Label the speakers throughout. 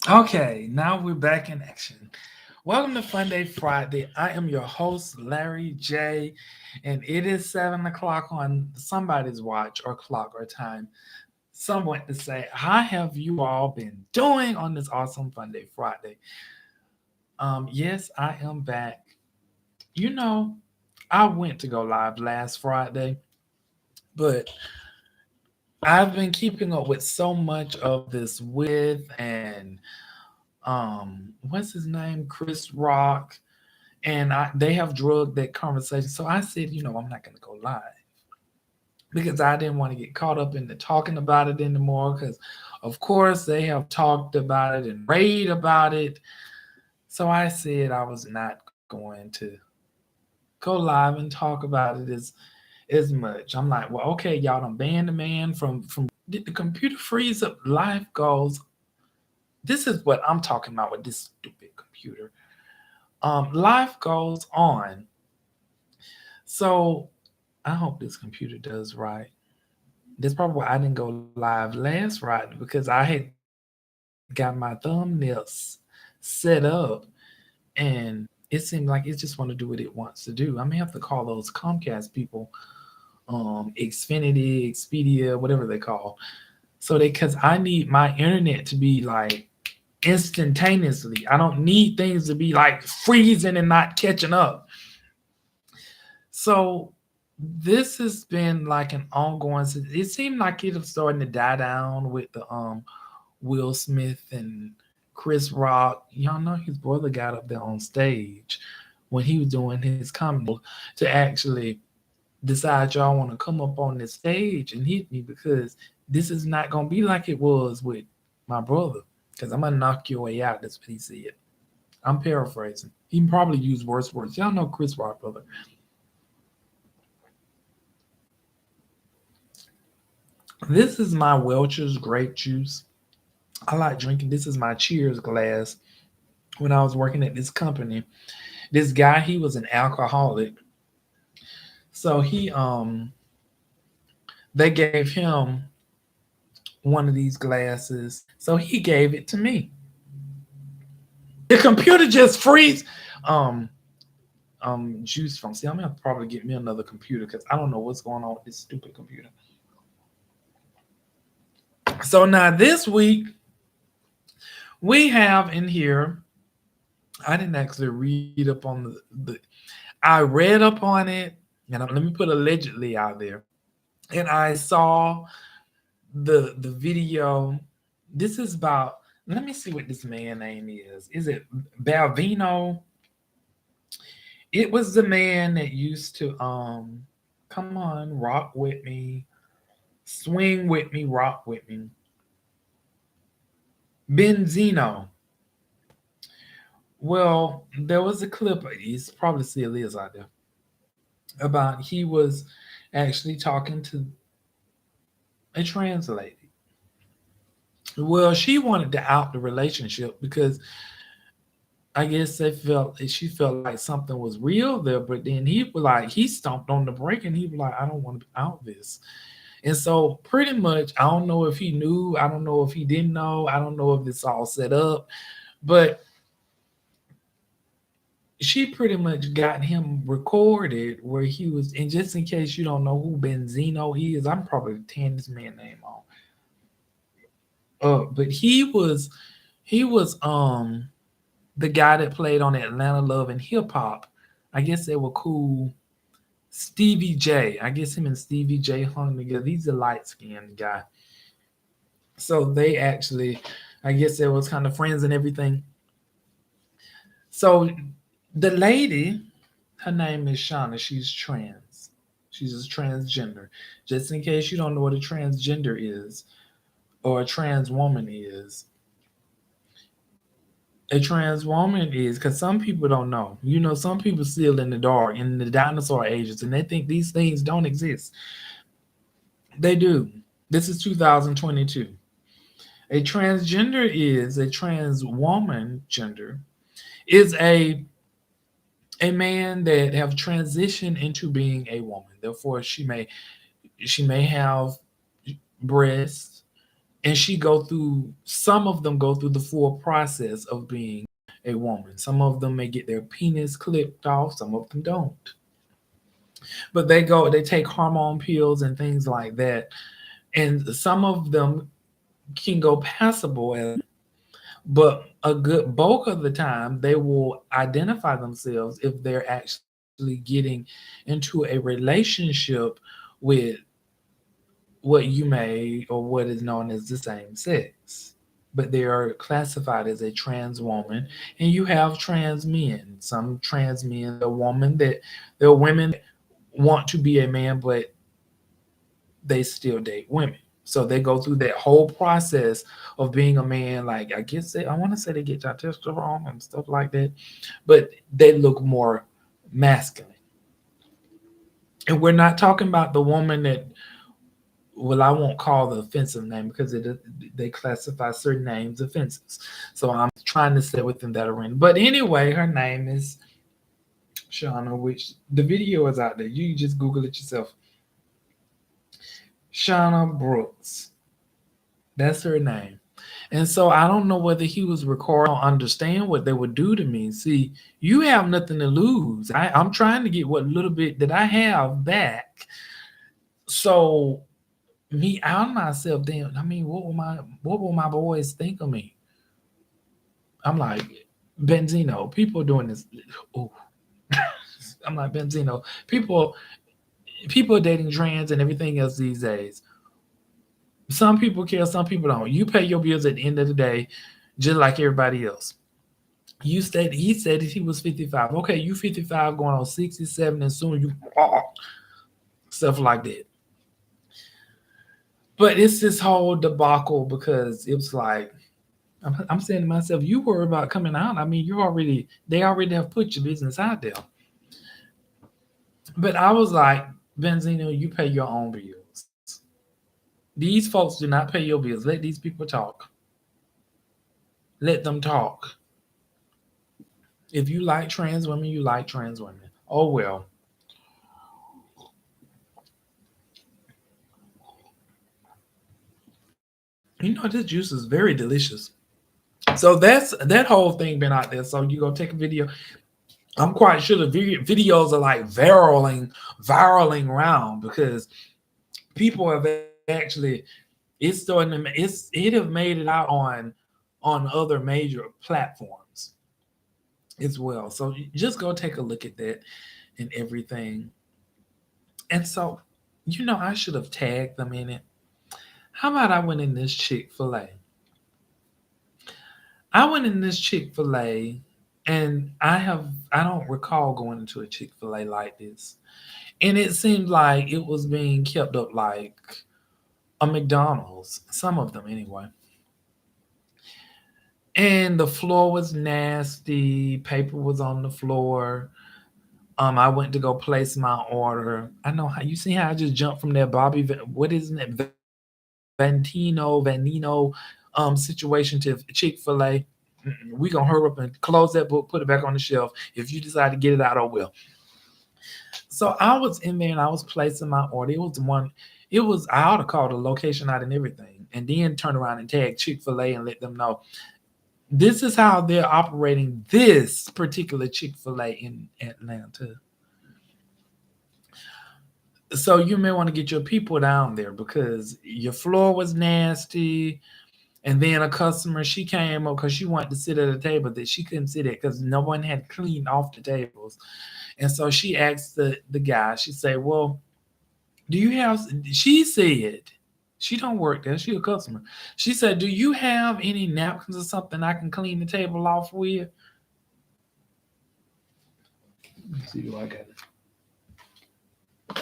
Speaker 1: Okay, now we're back in action. Welcome to Funday Friday. I am your host, Larry J, and it is 7 o'clock on somebody's watch or clock or time. Someone to say, how have you all been doing on this awesome Funday Friday? Yes, I am back. You know, I went to go live last Friday, but I've been keeping up with so much of this with and what's his name? Chris Rock and they have drugged that conversation. So I said, I'm not going to go live because I didn't want to get caught up in the talking about it anymore. Because, of course, they have talked about it and raved about it. So I said I was not going to go live and talk about it as much. I'm like, well, okay, y'all done banned the man from. Did the computer freeze up? Life goes. This is what I'm talking about with this stupid computer. Life goes on. So I hope this computer does right. That's probably why I didn't go live last Friday because I had got my thumbnails set up and it seemed like it just want to do what it wants to do. I may have to call those Comcast people, Xfinity, Expedia, whatever they call. So they because I need my internet to be like instantaneously. I don't need things to be like freezing and not catching up. So this has been like an ongoing. It seemed like it was starting to die down with the Will Smith and Chris Rock. Y'all know his brother got up there on stage when he was doing his comedy to actually decide y'all want to come up on this stage and hit me because this is not gonna be like it was with my brother. Because I'm gonna knock your way out. That's what he said. I'm paraphrasing. He probably used worse words. Y'all know Chris Rock, brother. This is my Welch's grape juice. I like drinking. This is my cheers glass. When I was working at this company, this guy, he was an alcoholic. So they gave him one of these glasses. So he gave it to me. The computer just freeze. Um Juice from. See, I'm gonna have to probably get me another computer because I don't know what's going on with this stupid computer. So now this week we have in here. I didn't actually read up on the I read up on it, and let me put allegedly out there. And I saw the video. This is about. Let me see what this man name is. Is it Balvino? It was the man that used to come on, rock with me, swing with me, rock with me. Benzino. Well, there was a clip. He's probably still is out there about he was actually talking to a trans lady. Well, she wanted to out the relationship because I guess she felt like something was real there, but then he was like he stomped on the brake and he was like, I don't want to out this. And so pretty much I don't know if he knew, I don't know if he didn't know, I don't know if it's all set up, but she pretty much got him recorded where he was, and just in case you don't know who Benzino is, I'm probably tearing this man name off. But he was the guy that played on Atlanta Love and Hip Hop. I guess they were cool. Stevie J. I guess him and Stevie J hung together. He's a light skinned guy. So they actually, I guess they was kind of friends and everything. So the lady, her name is Shauna. She's trans. She's a transgender. Just in case you don't know what a transgender is or a trans woman is, a trans woman is because some people don't know. You know, some people still in the dark in the dinosaur ages and they think these things don't exist. They do. This is 2022. A transgender is a trans woman gender is a man that have transitioned into being a woman. Therefore, she may have breasts, and she go through, some of them go through the full process of being a woman. Some of them may get their penis clipped off, some of them don't. But they take hormone pills and things like that. And some of them can go passable as, but a good bulk of the time they will identify themselves if they're actually getting into a relationship with what you may, or what is known as the same sex, but they are classified as a trans woman. And you have trans men. Some trans men, they're women that want to be a man, but they still date women. So they go through that whole process of being a man. Like, I want to say they get testosterone and stuff like that, but they look more masculine. And we're not talking about the woman that, well, I won't call the offensive name because they classify certain names offenses. So I'm trying to stay within that arena. But anyway, her name is Shauna, which the video is out there. You can just Google it yourself. Shauna Brooks. That's her name. And so I don't know whether he was recording. I don't understand what they would do to me. See, you have nothing to lose. I'm trying to get what little bit that I have back. So me out myself, then I mean, what will my boys think of me? I'm like, Benzino, people doing this. Oh, I'm like, Benzino, people are dating trans and everything else these days. Some people care, some people don't. You pay your bills at the end of the day, just like everybody else. He said that he was 55. Okay, you 55 going on 67, and soon you stuff like that. But it's this whole debacle because it was like, I'm saying to myself, you worry about coming out. I mean, they already have put your business out there. But I was like, Benzino, you pay your own bills. These folks do not pay your bills. Let these people talk. Let them talk. If you like trans women, you like trans women. Oh well. You know, this juice is very delicious. So that's that whole thing been out there. So you go take a video. I'm quite sure the videos are like viraling around because people have actually, it have made it out on other major platforms as well. So just go take a look at that and everything. And so, I should have tagged them in it. How about I went in this Chick-fil-A? I went in this Chick-fil-A, and I don't recall going into a Chick-fil-A like this. And it seemed like it was being kept up like a McDonald's, some of them anyway. And the floor was nasty, paper was on the floor. I went to go place my order. I know how you see how I just jumped from that what isn't it, Vanino situation to Chick-fil-A. We gonna hurry up and close that book, put it back on the shelf. If you decide to get it out, oh well. So I was in there and I was placing my order. I ought to call the location out and everything, and then turn around and tag Chick-fil-A and let them know this is how they're operating this particular Chick-fil-A in Atlanta. So you may want to get your people down there because your floor was nasty. And then a customer, she came up because she wanted to sit at a table that she couldn't sit at because no one had cleaned off the tables. And so she asked the guy, she said, well, do you have, she said, she don't work there, she a customer. She said, do you have any napkins or something I can clean the table off with? Let me see, do I got it?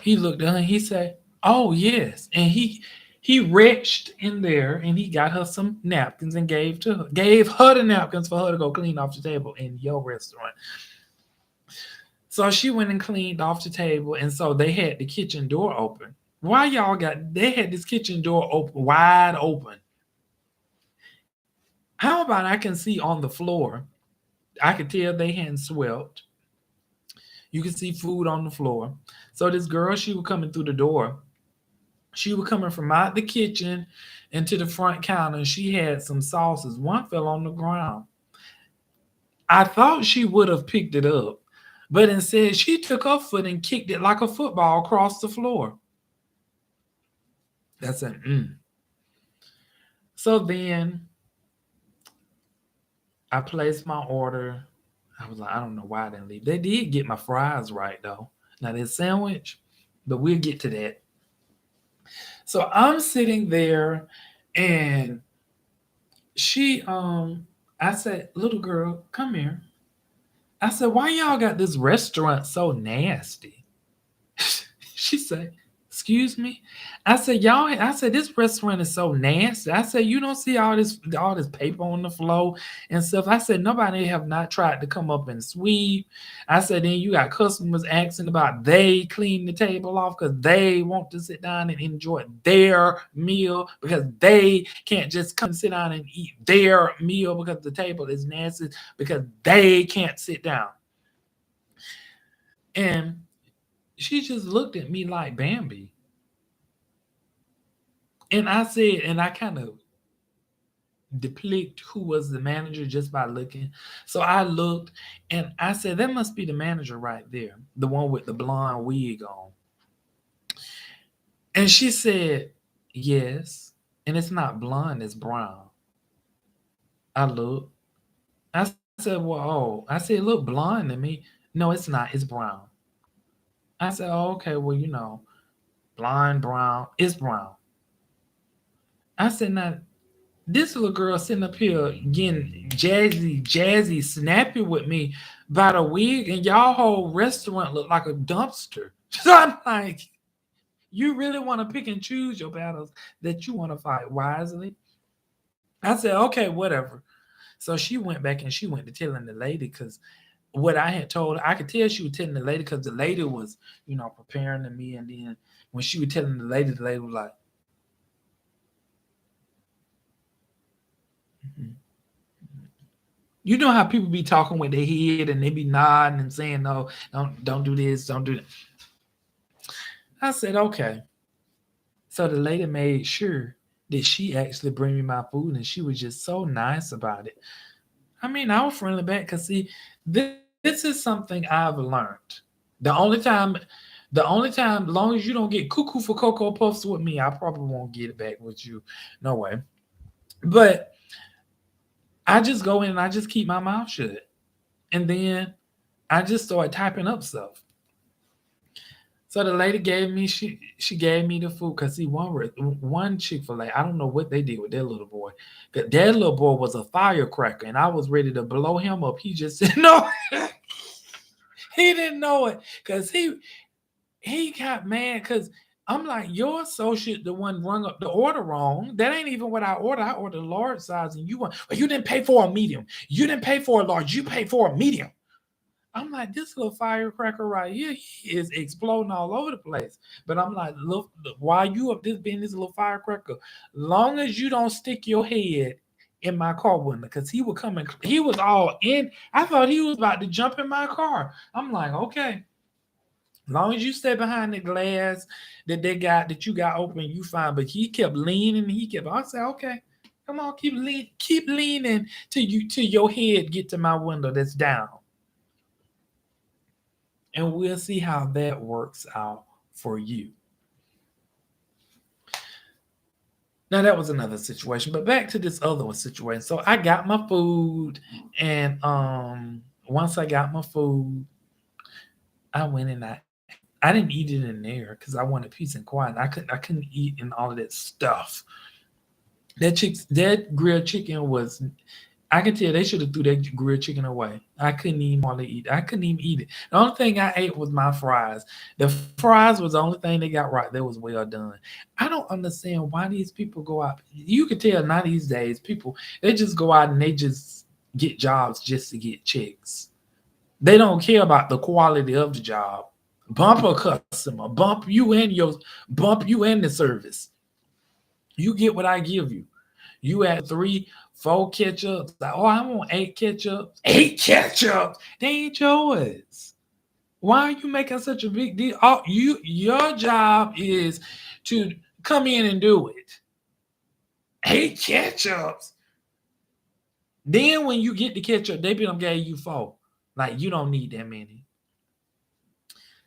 Speaker 1: He looked at her and he said, oh yes. And he reached in there and he got her some napkins and gave her the napkins for her to go clean off the table in your restaurant. So she went and cleaned off the table, and so they had the kitchen door open. Why they had this kitchen door open, wide open. How about I can see on the floor? I could tell they hadn't swept. You can see food on the floor. So this girl, she was coming through the door, She was coming from out the kitchen into the front counter, and she had some sauces. One fell on the ground. I thought she would have picked it up, but instead she took her foot and kicked it like a football across the floor. That's an So then I placed my order. I was like, I don't know why I didn't leave. They did get my fries right though. Now their sandwich, but we'll get to that. So I'm sitting there and I said, little girl, come here. I said, why y'all got this restaurant so nasty? She said, excuse me. I said, this restaurant is so nasty. I said, you don't see all this paper on the floor and stuff. I said, nobody have not tried to come up and sweep. I said, then you got customers asking about they clean the table off because they want to sit down and enjoy their meal because they can't just come sit down and eat their meal because the table is nasty because they can't sit down. And she just looked at me like Bambi. And I said, and I kind of depict who was the manager just by looking. So I looked and I said, that must be the manager right there, the one with the blonde wig on. And she said, yes. And it's not blonde, it's brown. I looked. I said, well, oh, I said, it look blonde to me. No, it's not, it's brown. I said, oh, okay, well, blonde, brown, it's brown. I said, now this little girl sitting up here getting jazzy, snappy with me by the wig, and y'all whole restaurant look like a dumpster. So I'm like, you really want to pick and choose your battles that you want to fight wisely? I said, okay, whatever. So she went back and she went to telling the lady because what I had told her, I could tell she was telling the lady because the lady was, preparing to me. And then when she was telling the lady was like, "Mhm." You know how people be talking with their head and they be nodding and saying, no, don't do this, don't do that. I said, okay. So the lady made sure that she actually bring me my food and she was just so nice about it. I mean, I was friendly back because see, this is something I've learned. The only time, as long as you don't get cuckoo for cocoa puffs with me, I probably won't get it back with you. No way. But I just go in and I just keep my mouth shut. And then I just started typing up stuff. So the lady gave me she gave me the food because see one ChickFilA, I don't know what they did with their little boy. That little boy was a firecracker, and I was ready to blow him up. He just said no, he didn't know it because he got mad because I'm like, your associate, the one rung up the order wrong. That ain't even what I ordered. I ordered a large size, and well, you didn't pay for a medium. You didn't pay for a large. You paid for a medium. I'm like, this little firecracker right here, he is exploding all over the place. But I'm like, look, while you up this being this little firecracker, long as you don't stick your head in my car window, because he was coming, he was all in. I thought he was about to jump in my car. I'm like, okay, long as you stay behind the glass that you got open, you fine. But he kept leaning, I said, okay, come on, keep leaning till your head get to my window that's down. And we'll see how that works out for you. Now that was another situation, but back to this other one situation. So I got my food, and once I got my food, I went and I didn't eat it in there because I wanted peace and quiet. I couldn't eat in all of that stuff. That grilled chicken was, I can tell they should have threw that grilled chicken away. I couldn't even hardly eat. I couldn't even eat it. The only thing I ate was my fries. The fries was the only thing they got right. That was well done. I don't understand why these people go out. You can tell now these days people they just go out and they just get jobs just to get checks. They don't care about the quality of the job. Bump a customer, bump you and the service. You get what I give you. You had three, four ketchups. Like, oh, I want eight ketchups. Eight ketchups. They ain't yours. Why are you making such a big deal? Your job is to come in and do it. 8 ketchups. Then when you get the ketchup, they be them gave you 4. Like you don't need that many.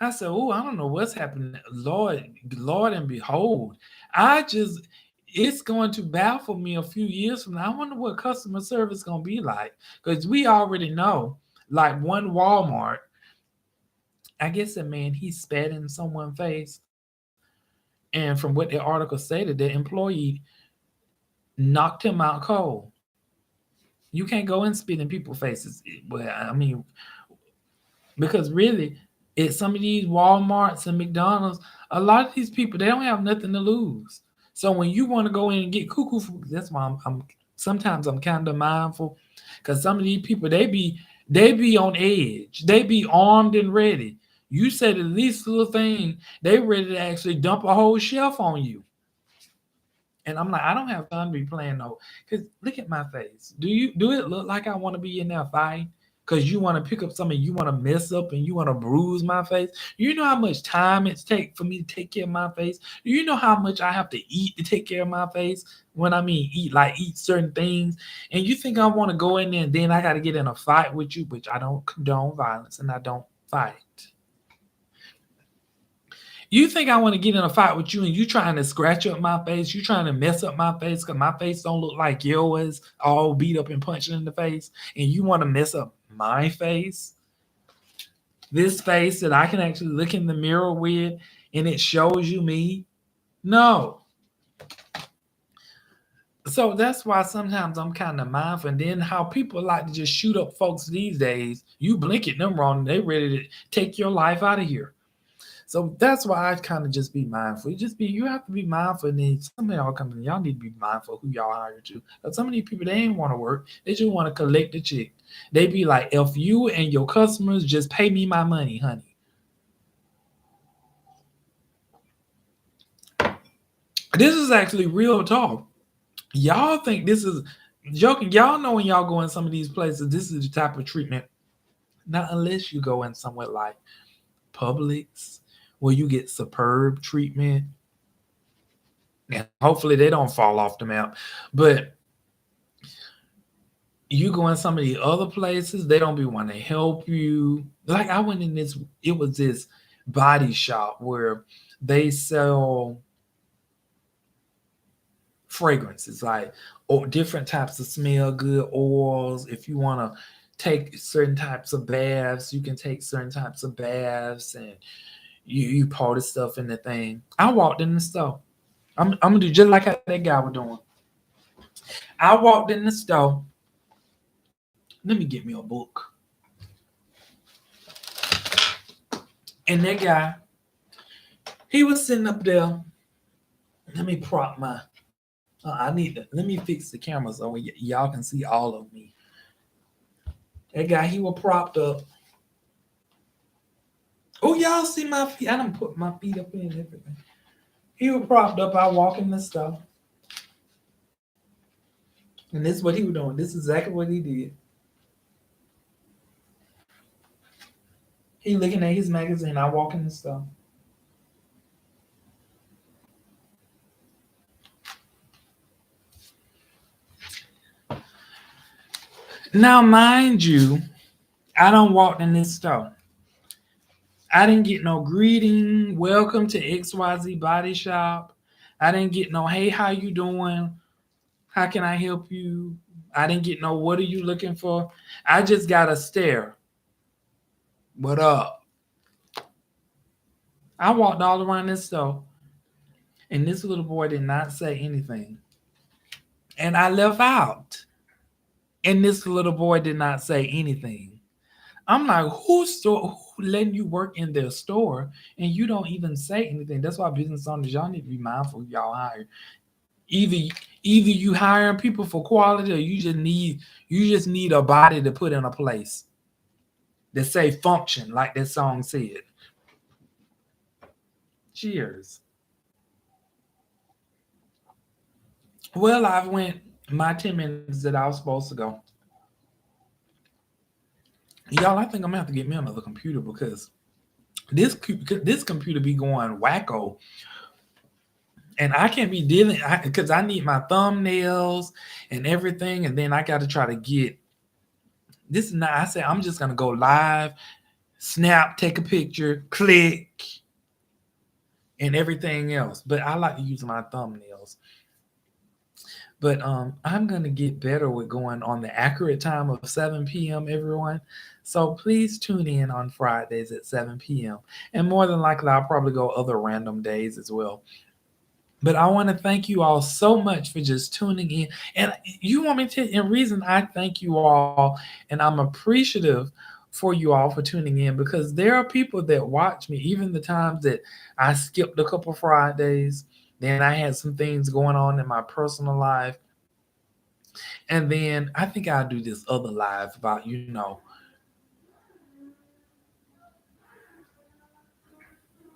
Speaker 1: I said, oh, I don't know what's happening. Lord and behold, I just it's going to baffle me a few years from now. I wonder what customer service gonna be like. Because we already know, like one Walmart, I guess a man he spat in someone's face. And from what the article stated, the employee knocked him out cold. You can't go and spit in people's faces. Well, I mean, because really, at some of these Walmarts and McDonald's, a lot of these people they don't have nothing to lose. So when you want to go in and get cuckoo, that's why I'm sometimes I'm kind of mindful, because some of these people they be on edge, they be armed and ready. You say the least little thing, they ready to actually dump a whole shelf on you. And I'm like, I don't have time to be playing no. Cause look at my face. Do it look like I want to be in that fight? Cause you want to pick up something, you want to mess up, and you want to bruise my face. You know how much time it's take for me to take care of my face. You know how much I have to eat to take care of my face. When I mean eat, like eat certain things. And you think I want to go in there and then I got to get in a fight with you, which I don't condone violence and I don't fight. You think I want to get in a fight with you and you trying to scratch up my face? You trying to mess up my face because my face don't look like yours, all beat up and punched in the face, and you want to mess up my face? This face that I can actually look in the mirror with and it shows you me? No. So that's why sometimes I'm kind of mindful. And then how people like to just shoot up folks these days, you blink at them wrong, they ready to take your life out of here. So that's why I kind of just be mindful. You have to be mindful. And then some of y'all company, y'all need to be mindful who y'all hire to. But some of these people, they ain't want to work. They just want to collect the check. They be like, if you and your customers just pay me my money, honey. This is actually real talk. Y'all think this is joking. Y'all know when y'all go in some of these places, this is the type of treatment. Not unless you go in somewhere like Publix, where you get superb treatment. And hopefully they don't fall off the map. But you go in some of the other places, they don't be wanting to help you. Like I went in this, it was this body shop where they sell fragrances, like different types of smell good oils. If you want to take certain types of baths, you can take certain types of baths, and you pour the stuff in the thing. I walked in the store. I'm gonna do just like how that guy was doing. I walked in the store. Let me get me a book. And that guy, he was sitting up there. Let me prop my. Let me fix the camera so y'all can see all of me. That guy, he was propped up. Oh, y'all see my feet? I done put my feet up in and everything. He was propped up. I walk in the store. And this is what he was doing. This is exactly what he did. He looking at his magazine. I walk in the store. Now, mind you, I don't walk in this store. I didn't get no greeting, welcome to XYZ Body Shop. I didn't get no, hey, how you doing? How can I help you? I didn't get no, what are you looking for? I just got a stare. What up? I walked all around this store, and this little boy did not say anything. And I left out, and this little boy did not say anything. I'm like, who letting you work in their store and you don't even say anything? That's why business owners, y'all need to be mindful of y'all hire. Either either you hiring people for quality or you just need a body to put in a place that say function, like that song said. Cheers. Well, I've went my 10 minutes that I was supposed to go. Y'all, I think I'm gonna have to get me another computer because this computer be going wacko. And I can't be dealing because I need my thumbnails and everything, and then I got to try to get this. Is not. I said I'm just gonna go live, snap, take a picture, click, and everything else. But I like to use my thumbnails. But I'm gonna get better with going on the accurate time of 7 p.m. everyone. So please tune in on Fridays at 7 p.m. And more than likely, I'll probably go other random days as well. But I want to thank you all so much for just tuning in. And you want me to, and reason I thank you all, and I'm appreciative for you all for tuning in because there are people that watch me, even the times that I skipped a couple Fridays. Then I had some things going on in my personal life. And then I think I'll do this other live about,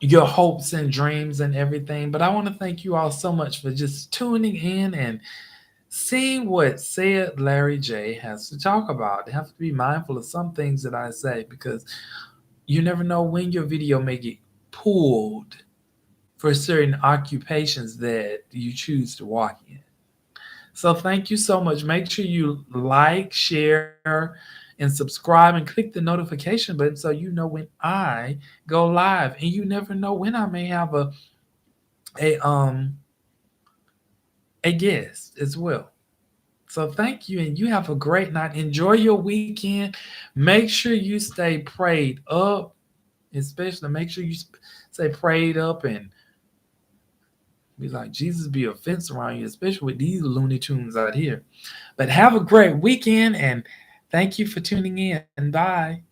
Speaker 1: your hopes and dreams and everything. But I want to thank you all so much for just tuning in and seeing what said Larry J has to talk about. You have to be mindful of some things that I say because you never know when your video may get pulled for certain occupations that you choose to walk in. So thank you so much. Make sure you like, share, and subscribe and click the notification button so you know when I go live. And you never know when I may have a um a guest as well. So thank you, and you have a great night. Enjoy your weekend. Make sure you stay prayed up, especially make sure you stay prayed up and be like Jesus be a fence around you, especially with these Looney Tunes out here. But have a great weekend, and thank you for tuning in. Bye.